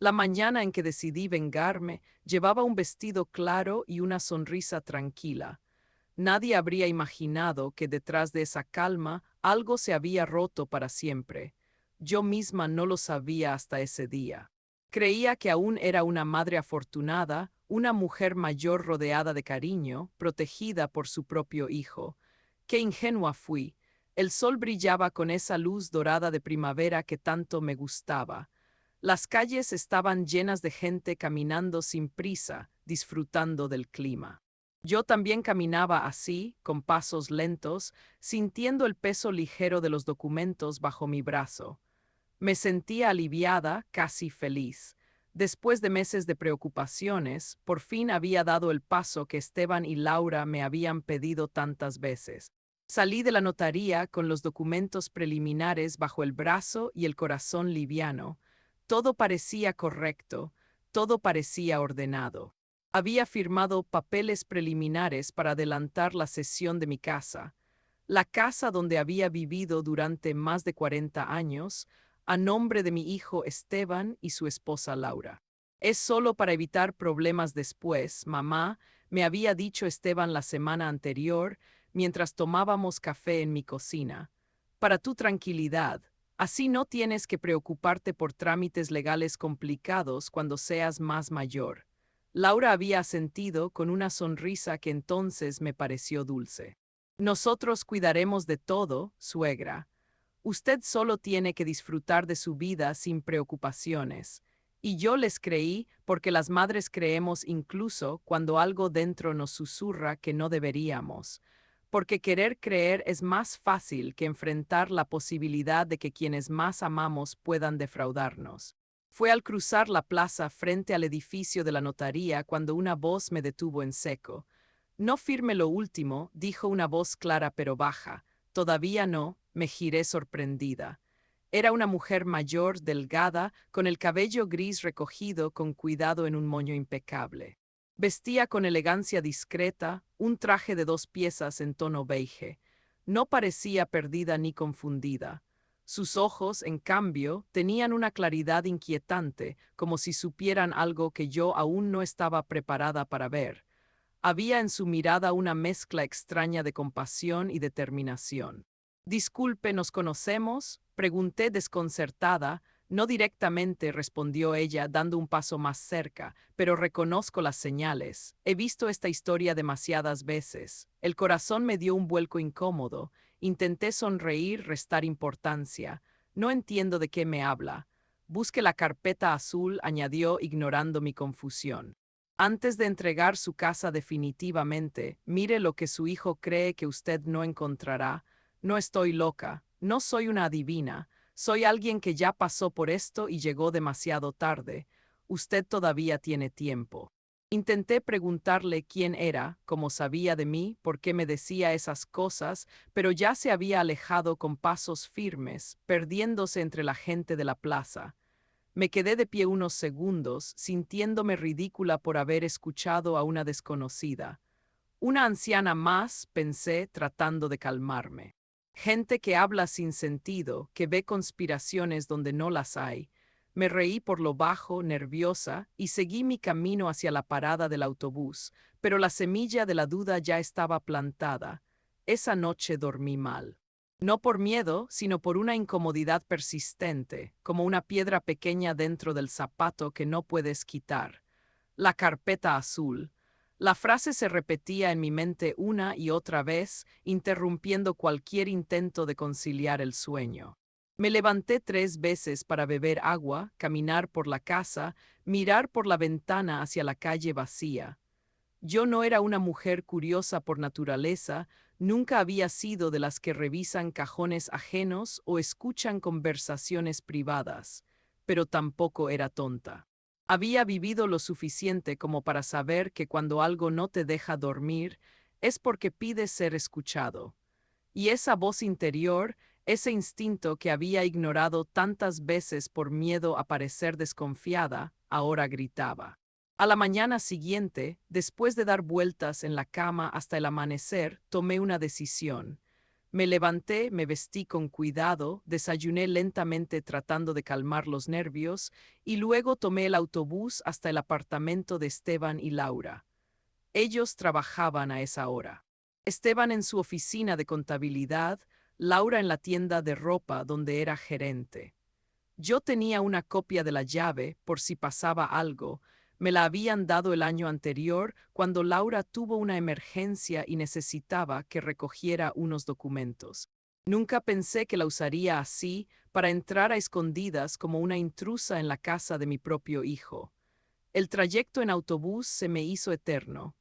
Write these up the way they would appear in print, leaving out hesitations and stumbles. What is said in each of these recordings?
La mañana en que decidí vengarme, llevaba un vestido claro y una sonrisa tranquila. Nadie habría imaginado que detrás de esa calma algo se había roto para siempre. Yo misma no lo sabía hasta ese día. Creía que aún era una madre afortunada, una mujer mayor rodeada de cariño, protegida por su propio hijo. Qué ingenua fui. El sol brillaba con esa luz dorada de primavera que tanto me gustaba. Las calles estaban llenas de gente caminando sin prisa, disfrutando del clima. Yo también caminaba así, con pasos lentos, sintiendo el peso ligero de los documentos bajo mi brazo. Me sentía aliviada, casi feliz. Después de meses de preocupaciones, por fin había dado el paso que Esteban y Laura me habían pedido tantas veces. Salí de la notaría con los documentos preliminares bajo el brazo y el corazón liviano. Todo parecía correcto, todo parecía ordenado. Había firmado papeles preliminares para adelantar la cesión de mi casa, la casa donde había vivido durante más de 40 años, a nombre de mi hijo Esteban y su esposa Laura. Es solo para evitar problemas después, mamá, me había dicho Esteban la semana anterior, mientras tomábamos café en mi cocina. Para tu tranquilidad, así no tienes que preocuparte por trámites legales complicados cuando seas más mayor. Laura había asentido con una sonrisa que entonces me pareció dulce. Nosotros cuidaremos de todo, suegra. Usted solo tiene que disfrutar de su vida sin preocupaciones. Y yo les creí porque las madres creemos incluso cuando algo dentro nos susurra que no deberíamos. Porque querer creer es más fácil que enfrentar la posibilidad de que quienes más amamos puedan defraudarnos. Fue al cruzar la plaza frente al edificio de la notaría cuando una voz me detuvo en seco. No firme lo último, dijo una voz clara pero baja. Todavía no, me giré sorprendida. Era una mujer mayor, delgada, con el cabello gris recogido con cuidado en un moño impecable. Vestía con elegancia discreta, un traje de 2 piezas en tono beige. No parecía perdida ni confundida. Sus ojos, en cambio, tenían una claridad inquietante, como si supieran algo que yo aún no estaba preparada para ver. Había en su mirada una mezcla extraña de compasión y determinación. Disculpe, ¿nos conocemos? Pregunté desconcertada. No directamente, respondió ella, dando un paso más cerca, pero reconozco las señales. He visto esta historia demasiadas veces. El corazón me dio un vuelco incómodo. Intenté sonreír, restar importancia. No entiendo de qué me habla. Busque la carpeta azul, añadió, ignorando mi confusión. Antes de entregar su casa definitivamente, mire lo que su hijo cree que usted no encontrará. No estoy loca, no soy una adivina, soy alguien que ya pasó por esto y llegó demasiado tarde. Usted todavía tiene tiempo. Intenté preguntarle quién era, cómo sabía de mí, por qué me decía esas cosas, pero ya se había alejado con pasos firmes, perdiéndose entre la gente de la plaza. Me quedé de pie unos segundos, sintiéndome ridícula por haber escuchado a una desconocida. Una anciana más, pensé, tratando de calmarme. Gente que habla sin sentido, que ve conspiraciones donde no las hay. Me reí por lo bajo, nerviosa, y seguí mi camino hacia la parada del autobús, pero la semilla de la duda ya estaba plantada. Esa noche dormí mal. No por miedo, sino por una incomodidad persistente, como una piedra pequeña dentro del zapato que no puedes quitar. La carpeta azul. La frase se repetía en mi mente una y otra vez, interrumpiendo cualquier intento de conciliar el sueño. Me levanté 3 veces para beber agua, caminar por la casa, mirar por la ventana hacia la calle vacía. Yo no era una mujer curiosa por naturaleza, nunca había sido de las que revisan cajones ajenos o escuchan conversaciones privadas, pero tampoco era tonta. Había vivido lo suficiente como para saber que cuando algo no te deja dormir es porque pide ser escuchado. Y esa voz interior, ese instinto que había ignorado tantas veces por miedo a parecer desconfiada, ahora gritaba. A la mañana siguiente, después de dar vueltas en la cama hasta el amanecer, tomé una decisión. Me levanté, me vestí con cuidado, desayuné lentamente tratando de calmar los nervios y luego tomé el autobús hasta el apartamento de Esteban y Laura. Ellos trabajaban a esa hora. Esteban en su oficina de contabilidad, Laura en la tienda de ropa donde era gerente. Yo tenía una copia de la llave por si pasaba algo. Me la habían dado el año anterior cuando Laura tuvo una emergencia y necesitaba que recogiera unos documentos. Nunca pensé que la usaría así para entrar a escondidas como una intrusa en la casa de mi propio hijo. El trayecto en autobús se me hizo eterno.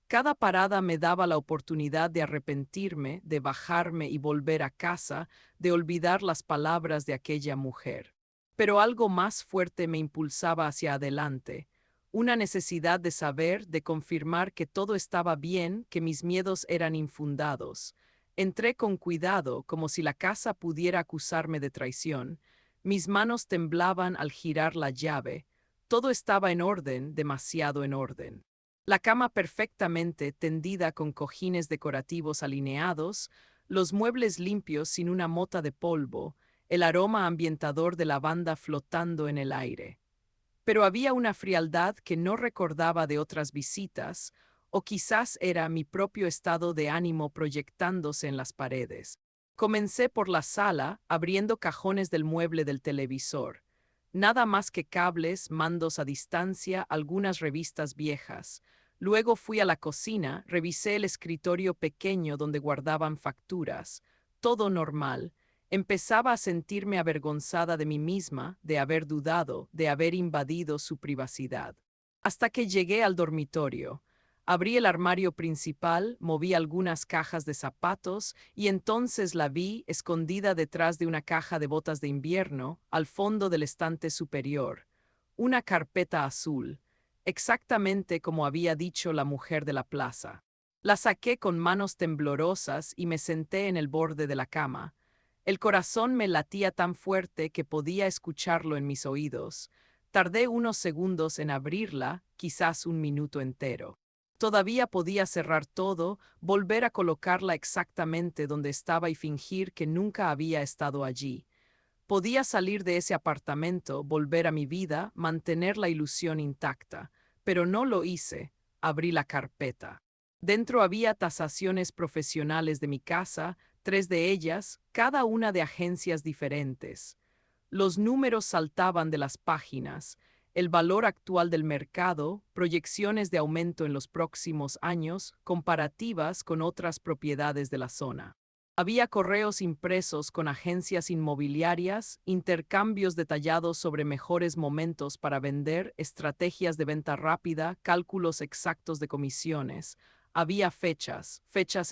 Cada parada me daba la oportunidad de arrepentirme, de bajarme y volver a casa, de olvidar las palabras de aquella mujer. Pero algo más fuerte me impulsaba hacia adelante, una necesidad de saber, de confirmar que todo estaba bien, que mis miedos eran infundados. Entré con cuidado, como si la casa pudiera acusarme de traición. Mis manos temblaban al girar la llave. Todo estaba en orden, demasiado en orden. La cama perfectamente tendida con cojines decorativos alineados, los muebles limpios sin una mota de polvo, el aroma ambientador de lavanda flotando en el aire. Pero había una frialdad que no recordaba de otras visitas, o quizás era mi propio estado de ánimo proyectándose en las paredes. Comencé por la sala, abriendo cajones del mueble del televisor. Nada más que cables, mandos a distancia, algunas revistas viejas. Luego fui a la cocina, revisé el escritorio pequeño donde guardaban facturas. Todo normal. Empezaba a sentirme avergonzada de mí misma, de haber dudado, de haber invadido su privacidad. Hasta que llegué al dormitorio. Abrí el armario principal, moví algunas cajas de zapatos y entonces la vi escondida detrás de una caja de botas de invierno, al fondo del estante superior. Una carpeta azul, exactamente como había dicho la mujer de la plaza. La saqué con manos temblorosas y me senté en el borde de la cama. El corazón me latía tan fuerte que podía escucharlo en mis oídos. Tardé unos segundos en abrirla, quizás un minuto entero. Todavía podía cerrar todo, volver a colocarla exactamente donde estaba y fingir que nunca había estado allí. Podía salir de ese apartamento, volver a mi vida, mantener la ilusión intacta. Pero no lo hice. Abrí la carpeta. Dentro había tasaciones profesionales de mi casa, 3 de ellas, cada una de agencias diferentes. Los números saltaban de las páginas, el valor actual del mercado, proyecciones de aumento en los próximos años, comparativas con otras propiedades de la zona. Había correos impresos con agencias inmobiliarias, intercambios detallados sobre mejores momentos para vender, estrategias de venta rápida, cálculos exactos de comisiones. Había fechas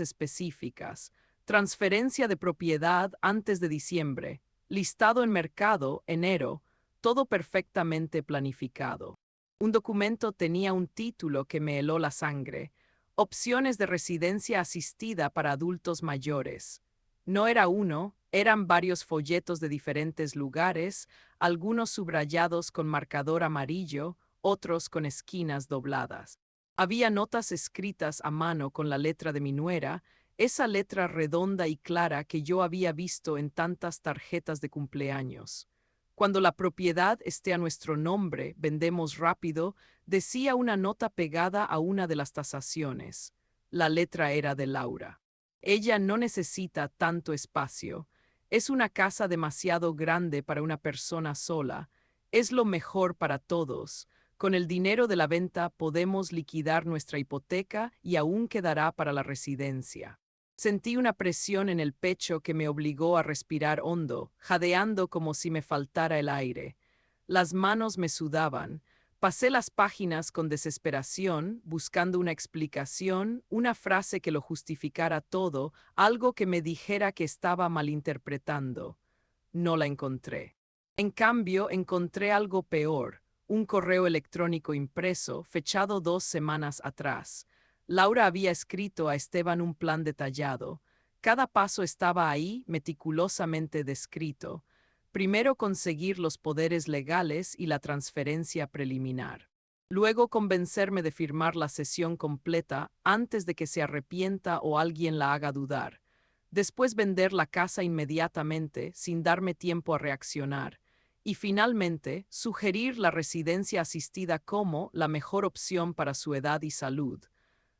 específicas, transferencia de propiedad antes de diciembre, listado en mercado, enero, todo perfectamente planificado. Un documento tenía un título que me heló la sangre: Opciones de residencia asistida para adultos mayores. No era uno, eran varios folletos de diferentes lugares, algunos subrayados con marcador amarillo, otros con esquinas dobladas. Había notas escritas a mano con la letra de mi nuera, esa letra redonda y clara que yo había visto en tantas tarjetas de cumpleaños. Cuando la propiedad esté a nuestro nombre, vendemos rápido, decía una nota pegada a una de las tasaciones. La letra era de Laura. Ella no necesita tanto espacio. Es una casa demasiado grande para una persona sola. Es lo mejor para todos. Con el dinero de la venta podemos liquidar nuestra hipoteca y aún quedará para la residencia. Sentí una presión en el pecho que me obligó a respirar hondo, jadeando como si me faltara el aire. Las manos me sudaban. Pasé las páginas con desesperación, buscando una explicación, una frase que lo justificara todo, algo que me dijera que estaba malinterpretando. No la encontré. En cambio, encontré algo peor, un correo electrónico impreso, fechado 2 semanas atrás. Laura había escrito a Esteban un plan detallado. Cada paso estaba ahí, meticulosamente descrito. Primero conseguir los poderes legales y la transferencia preliminar. Luego convencerme de firmar la sesión completa antes de que se arrepienta o alguien la haga dudar. después vender la casa inmediatamente sin darme tiempo a reaccionar, y finalmente sugerir la residencia asistida como la mejor opción para su edad y salud.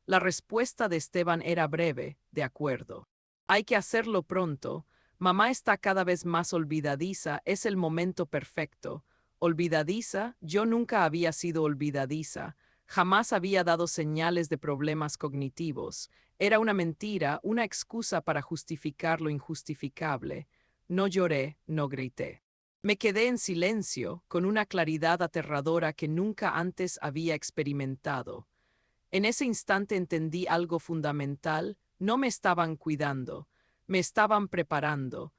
La respuesta de Esteban era breve: de acuerdo. Hay que hacerlo pronto. Mamá está cada vez más olvidadiza, es el momento perfecto. Olvidadiza, yo nunca había sido olvidadiza. Jamás había dado señales de problemas cognitivos. Era una mentira, una excusa para justificar lo injustificable. No lloré, no grité. Me quedé en silencio, con una claridad aterradora que nunca antes había experimentado. En ese instante entendí algo fundamental: no me estaban cuidando, me estaban preparando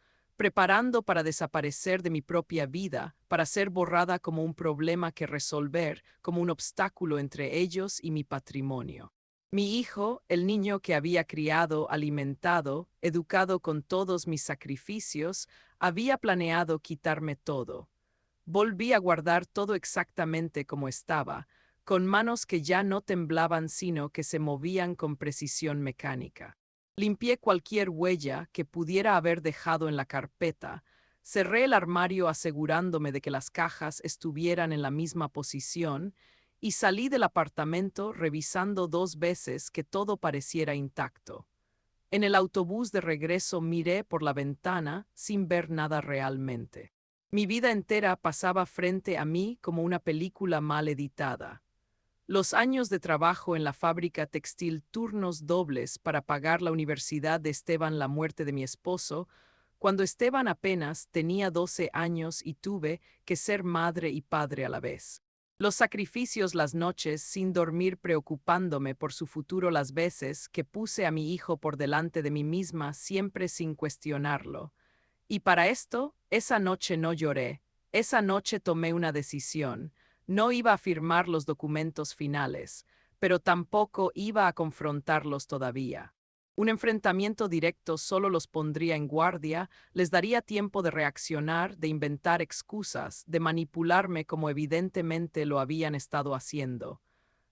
para desaparecer de mi propia vida, para ser borrada como un problema que resolver, como un obstáculo entre ellos y mi patrimonio. Mi hijo, el niño que había criado, alimentado, educado con todos mis sacrificios, había planeado quitarme todo. Volví a guardar todo exactamente como estaba, con manos que ya no temblaban sino que se movían con precisión mecánica. Limpié cualquier huella que pudiera haber dejado en la carpeta, cerré el armario asegurándome de que las cajas estuvieran en la misma posición, y salí del apartamento revisando 2 veces que todo pareciera intacto. En el autobús de regreso miré por la ventana sin ver nada realmente. Mi vida entera pasaba frente a mí como una película mal editada. Los años de trabajo en la fábrica textil, turnos dobles para pagar la universidad de Esteban, la muerte de mi esposo, cuando Esteban apenas tenía 12 años y tuve que ser madre y padre a la vez. Los sacrificios, las noches sin dormir preocupándome por su futuro, las veces que puse a mi hijo por delante de mí misma siempre sin cuestionarlo. Y para esto, esa noche no lloré, esa noche tomé una decisión. No iba a firmar los documentos finales, pero tampoco iba a confrontarlos todavía. Un enfrentamiento directo solo los pondría en guardia, les daría tiempo de reaccionar, de inventar excusas, de manipularme como evidentemente lo habían estado haciendo.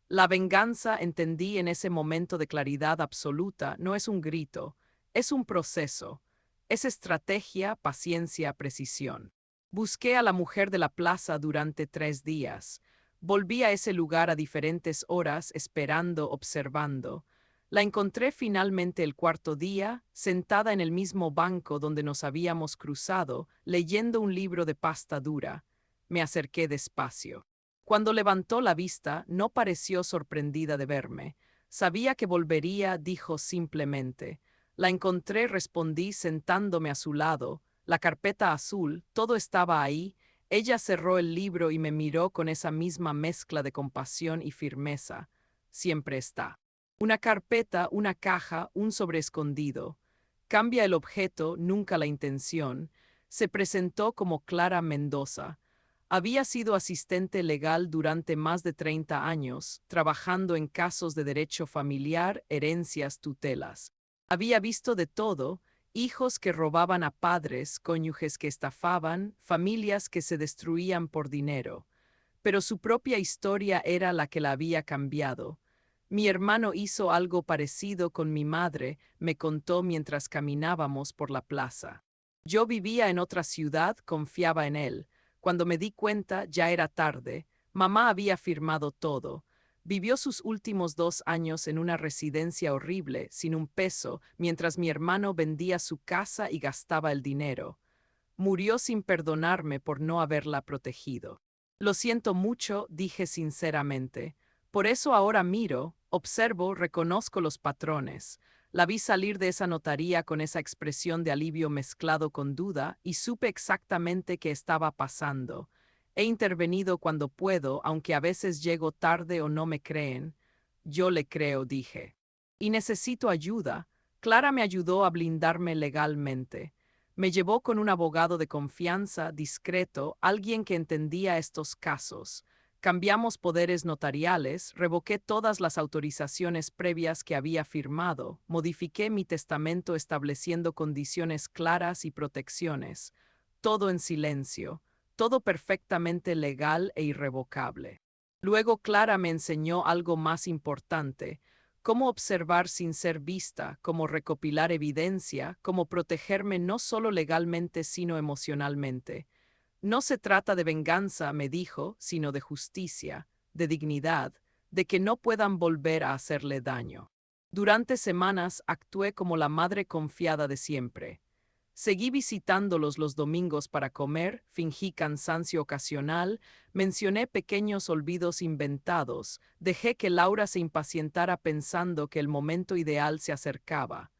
La venganza, entendí en ese momento de claridad absoluta, no es un grito, es un proceso. Es estrategia, paciencia, precisión. Busqué a la mujer de la plaza durante 3 días. Volví a ese lugar a diferentes horas, esperando, observando. La encontré finalmente el cuarto día, sentada en el mismo banco donde nos habíamos cruzado, leyendo un libro de pasta dura. Me acerqué despacio. Cuando levantó la vista, no pareció sorprendida de verme. Sabía que volvería, dijo simplemente. La encontré, respondí sentándome a su lado. La carpeta azul, todo estaba ahí. Ella cerró el libro y me miró con esa misma mezcla de compasión y firmeza. Siempre está. Una carpeta, una caja, un sobreescondido. Cambia el objeto, nunca la intención. Se presentó como Clara Mendoza. Había sido asistente legal durante más de 30 años, trabajando en casos de derecho familiar, herencias, tutelas. Había visto de todo: hijos que robaban a padres, cónyuges que estafaban, familias que se destruían por dinero. Pero su propia historia era la que la había cambiado. Mi hermano hizo algo parecido con mi madre, me contó mientras caminábamos por la plaza. Yo vivía en otra ciudad, confiaba en él. Cuando me di cuenta, ya era tarde. Mamá había firmado todo. Vivió sus últimos 2 años en una residencia horrible, sin un peso, mientras mi hermano vendía su casa y gastaba el dinero. Murió sin perdonarme por no haberla protegido. Lo siento mucho, dije sinceramente. Por eso ahora miro, observo, reconozco los patrones. La vi salir de esa notaría con esa expresión de alivio mezclado con duda y supe exactamente qué estaba pasando. He intervenido cuando puedo, aunque a veces llego tarde o no me creen. Yo le creo, dije. Y necesito ayuda. Clara me ayudó a blindarme legalmente. Me llevó con un abogado de confianza, discreto, alguien que entendía estos casos. Cambiamos poderes notariales, revoqué todas las autorizaciones previas que había firmado, modifiqué mi testamento estableciendo condiciones claras y protecciones. Todo en silencio, todo perfectamente legal e irrevocable. Luego Clara me enseñó algo más importante: Cómo observar sin ser vista, cómo recopilar evidencia, cómo protegerme no solo legalmente sino emocionalmente. No se trata de venganza, me dijo, sino de justicia, de dignidad, de que no puedan volver a hacerle daño. Durante semanas actué como la madre confiada de siempre. Seguí visitándolos los domingos para comer, fingí cansancio ocasional, mencioné pequeños olvidos inventados, dejé que Laura se impacientara pensando que el momento ideal se acercaba.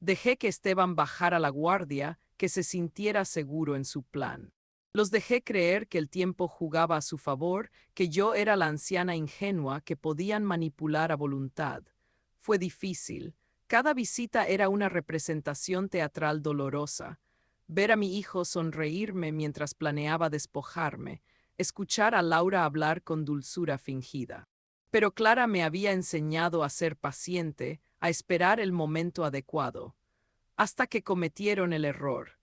Dejé que Esteban bajara la guardia, que se sintiera seguro en su plan. Los dejé creer que el tiempo jugaba a su favor, que yo era la anciana ingenua que podían manipular a voluntad. Fue difícil. Cada visita era una representación teatral dolorosa. Ver a mi hijo sonreírme mientras planeaba despojarme, escuchar a Laura hablar con dulzura fingida. Pero Clara me había enseñado a ser paciente, a esperar el momento adecuado, hasta que cometieron el error.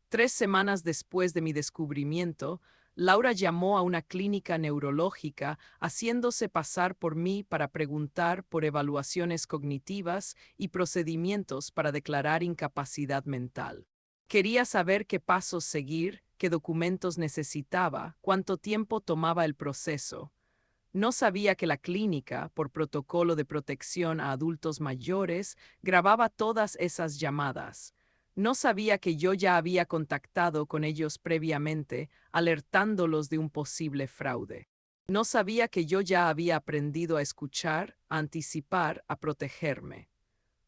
3 semanas después de mi descubrimiento, Laura llamó a una clínica neurológica haciéndose pasar por mí para preguntar por evaluaciones cognitivas y procedimientos para declarar incapacidad mental. Quería saber qué pasos seguir, qué documentos necesitaba, cuánto tiempo tomaba el proceso. No sabía que la clínica, por protocolo de protección a adultos mayores, grababa todas esas llamadas. No sabía que yo ya había contactado con ellos previamente, alertándolos de un posible fraude. No sabía que yo ya había aprendido a escuchar, a anticipar, a protegerme.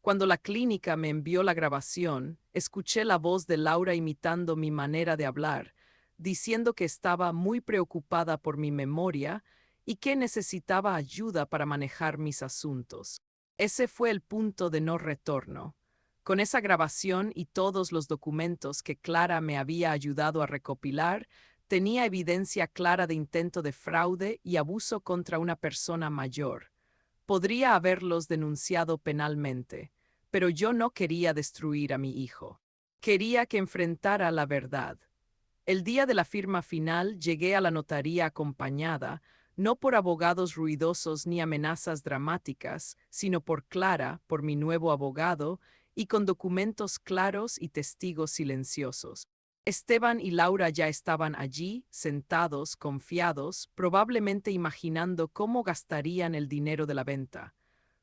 Cuando la clínica me envió la grabación, escuché la voz de Laura imitando mi manera de hablar, diciendo que estaba muy preocupada por mi memoria y que necesitaba ayuda para manejar mis asuntos. Ese fue el punto de no retorno. Con esa grabación y todos los documentos que Clara me había ayudado a recopilar, tenía evidencia clara de intento de fraude y abuso contra una persona mayor. Podría haberlos denunciado penalmente, pero yo no quería destruir a mi hijo. Quería que enfrentara la verdad. El día de la firma final llegué a la notaría acompañada, no por abogados ruidosos ni amenazas dramáticas, sino por Clara, por mi nuevo abogado, y con documentos claros y testigos silenciosos. Esteban y Laura ya estaban allí, sentados, confiados, probablemente imaginando cómo gastarían el dinero de la venta.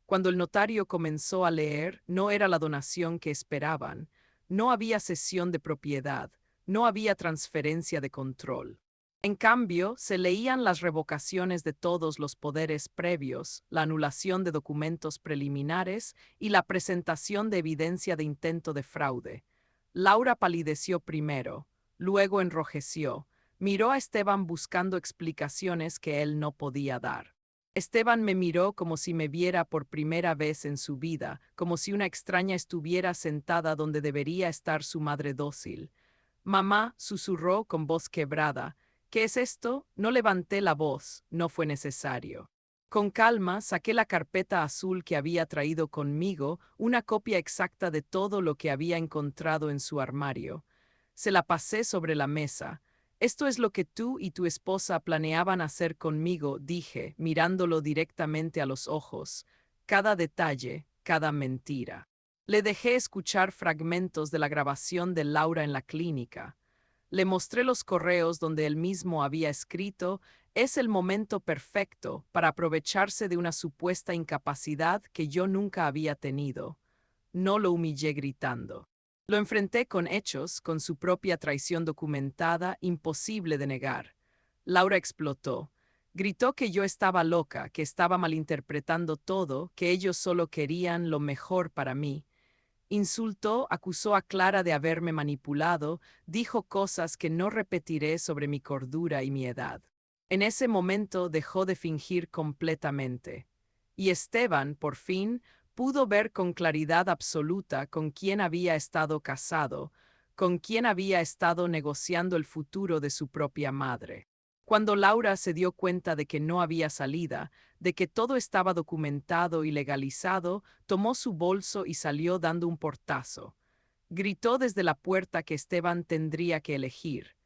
Cuando el notario comenzó a leer, no era la donación que esperaban, no había cesión de propiedad, no había transferencia de control. En cambio, se leían las revocaciones de todos los poderes previos, la anulación de documentos preliminares y la presentación de evidencia de intento de fraude. Laura palideció primero, luego enrojeció, miró a Esteban buscando explicaciones que él no podía dar. Esteban me miró como si me viera por primera vez en su vida, como si una extraña estuviera sentada donde debería estar su madre dócil. Mamá, susurró con voz quebrada. ¿Qué es esto? No levanté la voz, no fue necesario. Con calma saqué la carpeta azul que había traído conmigo, una copia exacta de todo lo que había encontrado en su armario. Se la pasé sobre la mesa. Esto es lo que tú y tu esposa planeaban hacer conmigo, dije, mirándolo directamente a los ojos. Cada detalle, cada mentira. Le dejé escuchar fragmentos de la grabación de Laura en la clínica. Le mostré los correos donde él mismo había escrito: es el momento perfecto para aprovecharse de una supuesta incapacidad que yo nunca había tenido. No lo humillé gritando. Lo enfrenté con hechos, con su propia traición documentada, imposible de negar. Laura explotó. Gritó que yo estaba loca, que estaba malinterpretando todo, que ellos solo querían lo mejor para mí. Insultó, acusó a Clara de haberme manipulado, dijo cosas que no repetiré sobre mi cordura y mi edad. En ese momento dejó de fingir completamente. Y Esteban, por fin, pudo ver con claridad absoluta con quién había estado casado, con quién había estado negociando el futuro de su propia madre. Cuando Laura se dio cuenta de que no había salida, de que todo estaba documentado y legalizado, tomó su bolso y salió dando un portazo. Gritó desde la puerta que Esteban tendría que elegir.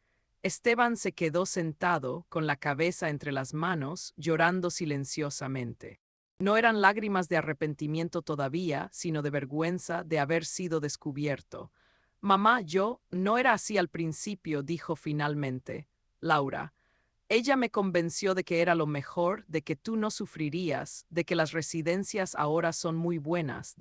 Esteban se quedó sentado, con la cabeza entre las manos, llorando silenciosamente. No eran lágrimas de arrepentimiento todavía, sino de vergüenza de haber sido descubierto. Mamá, yo no era así al principio, dijo finalmente. Laura. Ella me convenció de que era lo mejor, de que tú no sufrirías, de que las residencias ahora son muy buenas,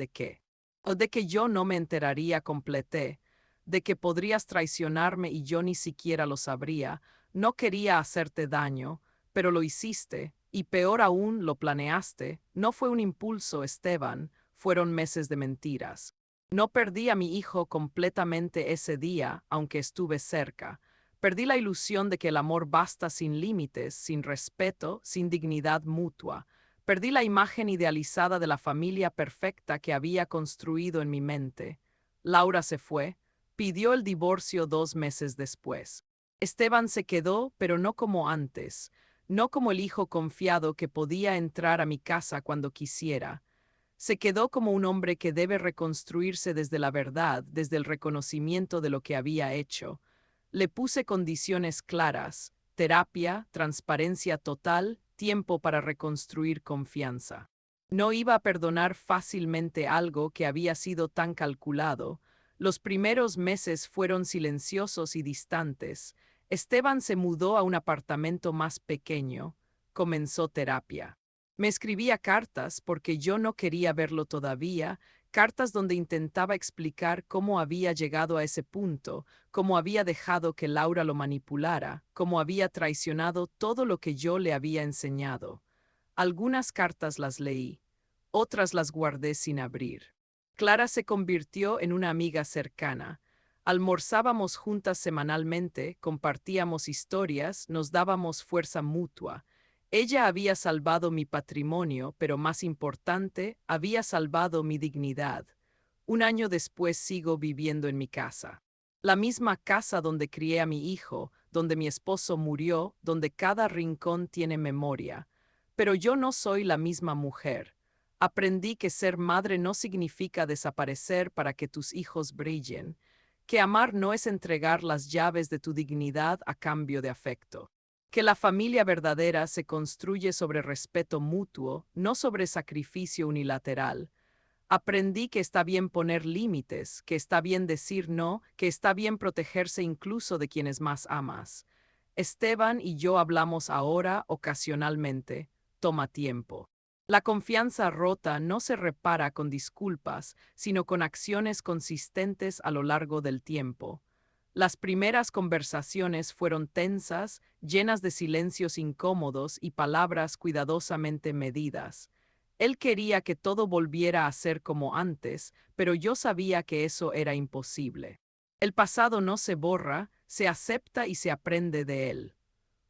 o de que yo no me enteraría, completé, de que podrías traicionarme y yo ni siquiera lo sabría. No quería hacerte daño, pero lo hiciste, y peor aún, lo planeaste. No fue un impulso, Esteban, fueron meses de mentiras. No perdí a mi hijo completamente ese día, aunque estuve cerca. Perdí la ilusión de que el amor basta sin límites, sin respeto, sin dignidad mutua. Perdí la imagen idealizada de la familia perfecta que había construido en mi mente. Laura se fue, pidió el divorcio 2 meses después. Esteban se quedó, pero no como antes, no como el hijo confiado que podía entrar a mi casa cuando quisiera. Se quedó como un hombre que debe reconstruirse desde la verdad, desde el reconocimiento de lo que había hecho. Le puse condiciones claras: terapia, transparencia total, tiempo para reconstruir confianza. No iba a perdonar fácilmente algo que había sido tan calculado. Los primeros meses fueron silenciosos y distantes. Esteban se mudó a un apartamento más pequeño. Comenzó terapia. Me escribía cartas porque yo no quería verlo todavía, cartas donde intentaba explicar cómo había llegado a ese punto, cómo había dejado que Laura lo manipulara, cómo había traicionado todo lo que yo le había enseñado. Algunas cartas las leí, otras las guardé sin abrir. Clara se convirtió en una amiga cercana. Almorzábamos juntas semanalmente, compartíamos historias, nos dábamos fuerza mutua. Ella había salvado mi patrimonio, pero más importante, había salvado mi dignidad. Un año después sigo viviendo en mi casa. La misma casa donde crié a mi hijo, donde mi esposo murió, donde cada rincón tiene memoria. Pero yo no soy la misma mujer. Aprendí que ser madre no significa desaparecer para que tus hijos brillen, que amar no es entregar las llaves de tu dignidad a cambio de afecto, que la familia verdadera se construye sobre respeto mutuo, no sobre sacrificio unilateral. Aprendí que está bien poner límites, que está bien decir no, que está bien protegerse incluso de quienes más amas. Esteban y yo hablamos ahora ocasionalmente. Toma tiempo. La confianza rota no se repara con disculpas, sino con acciones consistentes a lo largo del tiempo. Las primeras conversaciones fueron tensas, llenas de silencios incómodos y palabras cuidadosamente medidas. Él quería que todo volviera a ser como antes, pero yo sabía que eso era imposible. El pasado no se borra, se acepta y se aprende de él.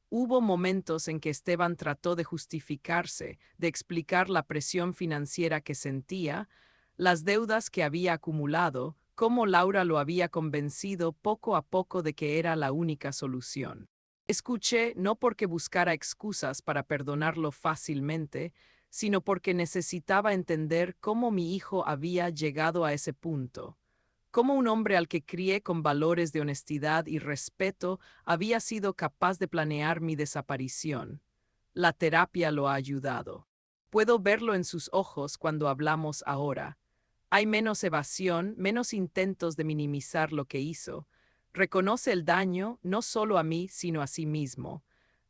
Hubo momentos en que Esteban trató de justificarse, de explicar la presión financiera que sentía, las deudas que había acumulado, cómo Laura lo había convencido poco a poco de que era la única solución. Escuché no porque buscara excusas para perdonarlo fácilmente, sino porque necesitaba entender cómo mi hijo había llegado a ese punto. Cómo un hombre al que crié con valores de honestidad y respeto había sido capaz de planear mi desaparición. La terapia lo ha ayudado. Puedo verlo en sus ojos cuando hablamos ahora. Hay menos evasión, menos intentos de minimizar lo que hizo. Reconoce el daño no solo a mí, sino a sí mismo.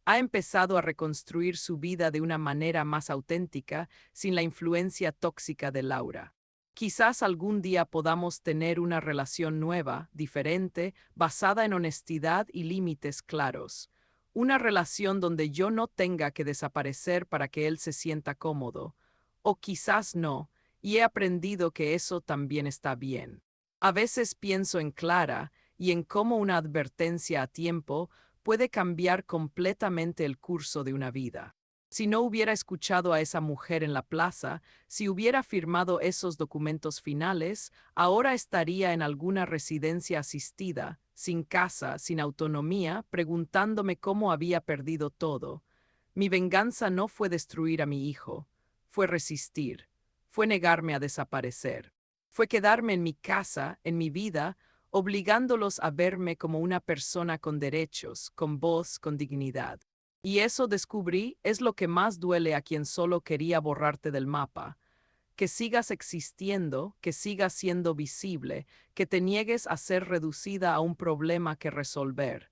Ha empezado a reconstruir su vida de una manera más auténtica, sin la influencia tóxica de Laura. Quizás algún día podamos tener una relación nueva, diferente, basada en honestidad y límites claros. Una relación donde yo no tenga que desaparecer para que él se sienta cómodo. O quizás no, y he aprendido que eso también está bien. A veces pienso en Clara y en cómo una advertencia a tiempo puede cambiar completamente el curso de una vida. Si no hubiera escuchado a esa mujer en la plaza, si hubiera firmado esos documentos finales, ahora estaría en alguna residencia asistida, sin casa, sin autonomía, preguntándome cómo había perdido todo. Mi venganza no fue destruir a mi hijo, fue resistir, fue negarme a desaparecer, fue quedarme en mi casa, en mi vida, obligándolos a verme como una persona con derechos, con voz, con dignidad. Y eso descubrí es lo que más duele a quien solo quería borrarte del mapa. Que sigas existiendo, que sigas siendo visible, que te niegues a ser reducida a un problema que resolver.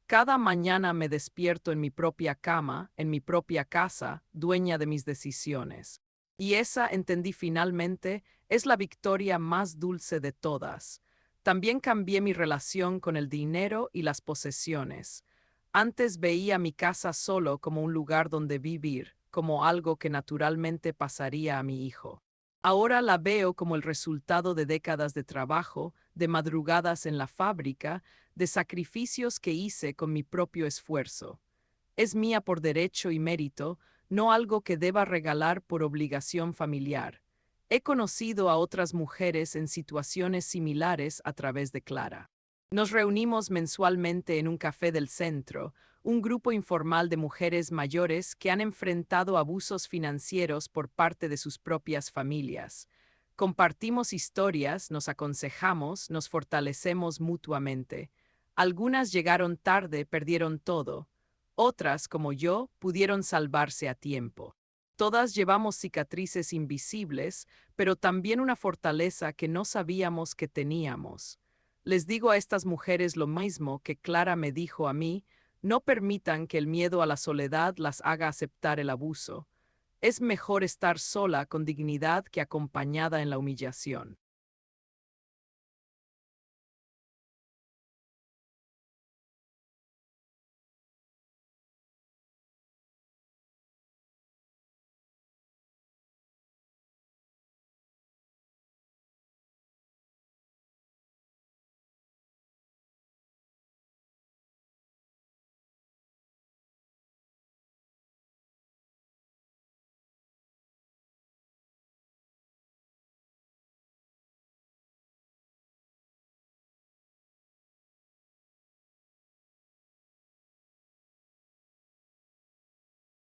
Cada mañana me despierto en mi propia cama, en mi propia casa, dueña de mis decisiones. Y esa, entendí finalmente, es la victoria más dulce de todas. También cambié mi relación con el dinero y las posesiones. Antes veía mi casa solo como un lugar donde vivir, como algo que naturalmente pasaría a mi hijo. Ahora la veo como el resultado de décadas de trabajo, de madrugadas en la fábrica, de sacrificios que hice con mi propio esfuerzo. Es mía por derecho y mérito, no algo que deba regalar por obligación familiar. He conocido a otras mujeres en situaciones similares a través de Clara. Nos reunimos mensualmente en un café del centro, un grupo informal de mujeres mayores que han enfrentado abusos financieros por parte de sus propias familias. Compartimos historias, nos aconsejamos, nos fortalecemos mutuamente. Algunas llegaron tarde, perdieron todo. Otras, como yo, pudieron salvarse a tiempo. Todas llevamos cicatrices invisibles, pero también una fortaleza que no sabíamos que teníamos. Les digo a estas mujeres lo mismo que Clara me dijo a mí: no permitan que el miedo a la soledad las haga aceptar el abuso. Es mejor estar sola con dignidad que acompañada en la humillación.